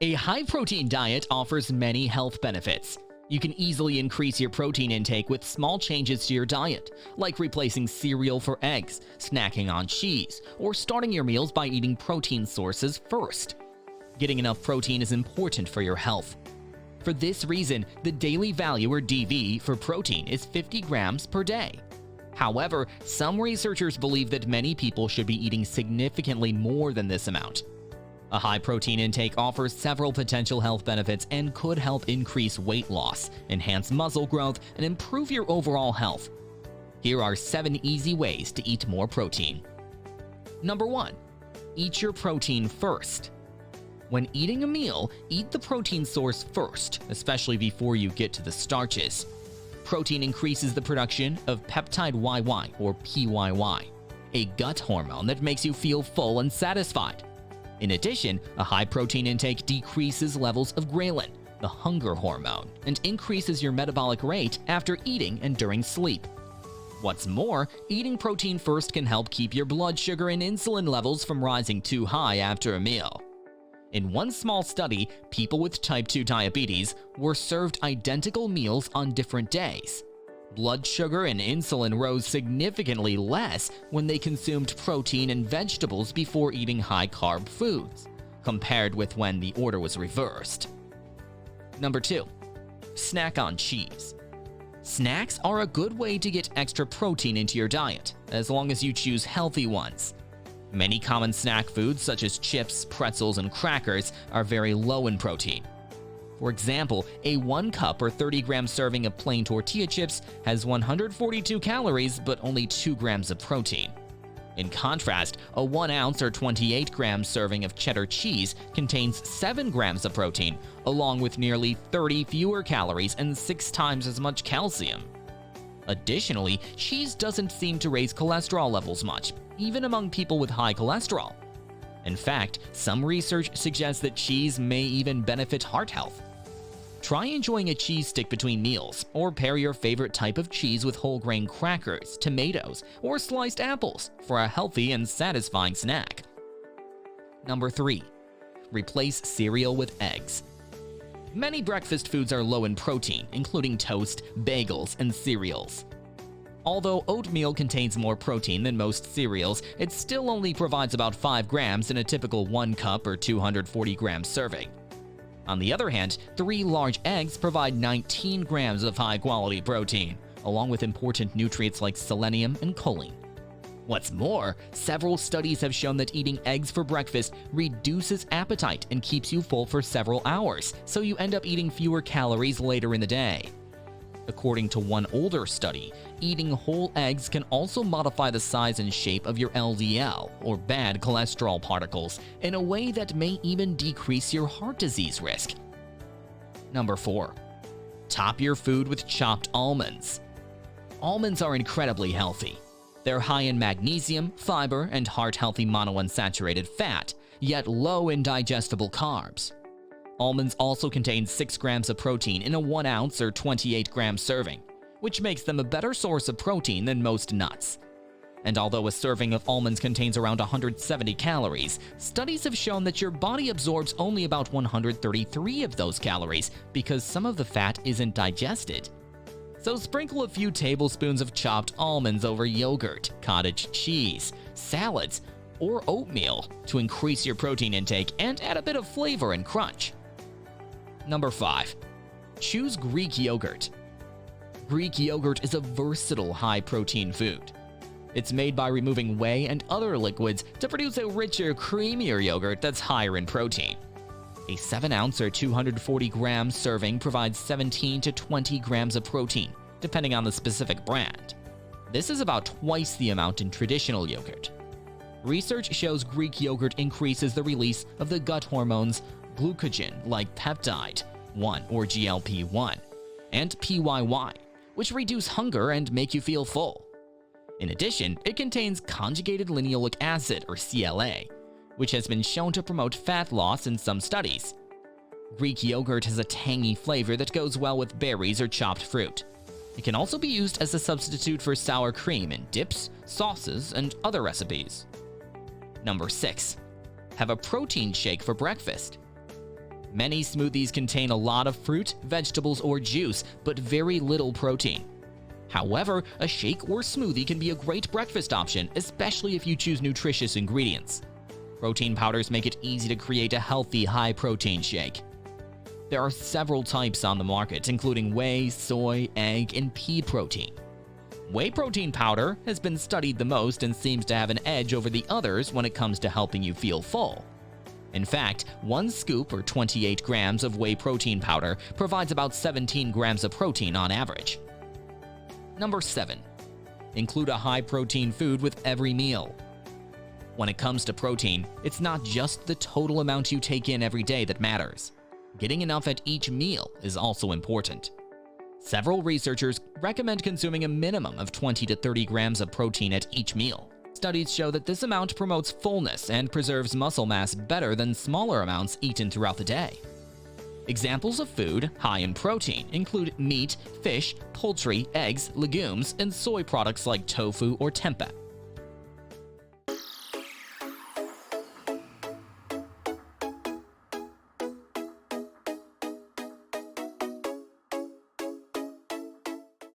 A high-protein diet offers many health benefits. You can easily increase your protein intake with small changes to your diet, like replacing cereal for eggs, snacking on cheese, or starting your meals by eating protein sources first. Getting enough protein is important for your health. For this reason, the daily value, or DV, for protein is 50 grams per day. However, some researchers believe that many people should be eating significantly more than this amount. A high protein intake offers several potential health benefits and could help increase weight loss, enhance muscle growth, and improve your overall health. Here are 7 easy ways to eat more protein. Number 1. Eat your protein first. When eating a meal, eat the protein source first, especially before you get to the starches. Protein increases the production of peptide YY, or PYY, a gut hormone that makes you feel full and satisfied. In addition, a high protein intake decreases levels of ghrelin, the hunger hormone, and increases your metabolic rate after eating and during sleep. What's more, eating protein first can help keep your blood sugar and insulin levels from rising too high after a meal. In one small study, people with type 2 diabetes were served identical meals on different days. Blood sugar and insulin rose significantly less when they consumed protein and vegetables before eating high-carb foods, compared with when the order was reversed. Number 2. Snack on cheese. Snacks are a good way to get extra protein into your diet, as long as you choose healthy ones. Many common snack foods, such as chips, pretzels, and crackers, are very low in protein. For example, a 1 cup or 30-gram serving of plain tortilla chips has 142 calories but only 2 grams of protein. In contrast, a 1 ounce or 28-gram serving of cheddar cheese contains 7 grams of protein, along with nearly 30 fewer calories and 6 times as much calcium. Additionally, cheese doesn't seem to raise cholesterol levels much, even among people with high cholesterol. In fact, some research suggests that cheese may even benefit heart health. Try enjoying a cheese stick between meals, or pair your favorite type of cheese with whole grain crackers, tomatoes, or sliced apples for a healthy and satisfying snack. Number 3. Replace cereal with eggs. Many breakfast foods are low in protein, including toast, bagels, and cereals. Although oatmeal contains more protein than most cereals, it still only provides about 5 grams in a typical 1 cup or 240-gram serving. On the other hand, 3 large eggs provide 19 grams of high-quality protein, along with important nutrients like selenium and choline. What's more, several studies have shown that eating eggs for breakfast reduces appetite and keeps you full for several hours, so you end up eating fewer calories later in the day. According to one older study, eating whole eggs can also modify the size and shape of your LDL, or bad cholesterol particles, in a way that may even decrease your heart disease risk. Number 4. Top your food with chopped almonds. Almonds are incredibly healthy. They're high in magnesium, fiber, and heart-healthy monounsaturated fat, yet low in digestible carbs. Almonds also contain 6 grams of protein in a 1 ounce or 28-gram serving, which makes them a better source of protein than most nuts. And although a serving of almonds contains around 170 calories, studies have shown that your body absorbs only about 133 of those calories because some of the fat isn't digested. So sprinkle a few tablespoons of chopped almonds over yogurt, cottage cheese, salads, or oatmeal to increase your protein intake and add a bit of flavor and crunch. Number 5. Choose Greek yogurt. Greek yogurt is a versatile high-protein food. It's made by removing whey and other liquids to produce a richer, creamier yogurt that's higher in protein. A 7-ounce or 240-gram serving provides 17 to 20 grams of protein, depending on the specific brand. This is about twice the amount in traditional yogurt. Research shows Greek yogurt increases the release of the gut hormones glucagon-like peptide 1 or GLP-1 and PYY, which reduce hunger and make you feel full. In addition, it contains conjugated linoleic acid or CLA, which has been shown to promote fat loss in some studies. Greek yogurt has a tangy flavor that goes well with berries or chopped fruit. It can also be used as a substitute for sour cream in dips, sauces, and other recipes. Number 6. Have a protein shake for breakfast. Many smoothies contain a lot of fruit, vegetables, or juice, but very little protein. However, a shake or smoothie can be a great breakfast option, especially if you choose nutritious ingredients. Protein powders make it easy to create a healthy, high-protein shake. There are several types on the market, including whey, soy, egg, and pea protein. Whey protein powder has been studied the most and seems to have an edge over the others when it comes to helping you feel full. In fact, 1 scoop or 28 grams of whey protein powder provides about 17 grams of protein on average. Number 7. Include a high-protein food with every meal. When it comes to protein, it's not just the total amount you take in every day that matters. Getting enough at each meal is also important. Several researchers recommend consuming a minimum of 20 to 30 grams of protein at each meal. Studies show that this amount promotes fullness and preserves muscle mass better than smaller amounts eaten throughout the day. Examples of food high in protein include meat, fish, poultry, eggs, legumes, and soy products like tofu or tempeh.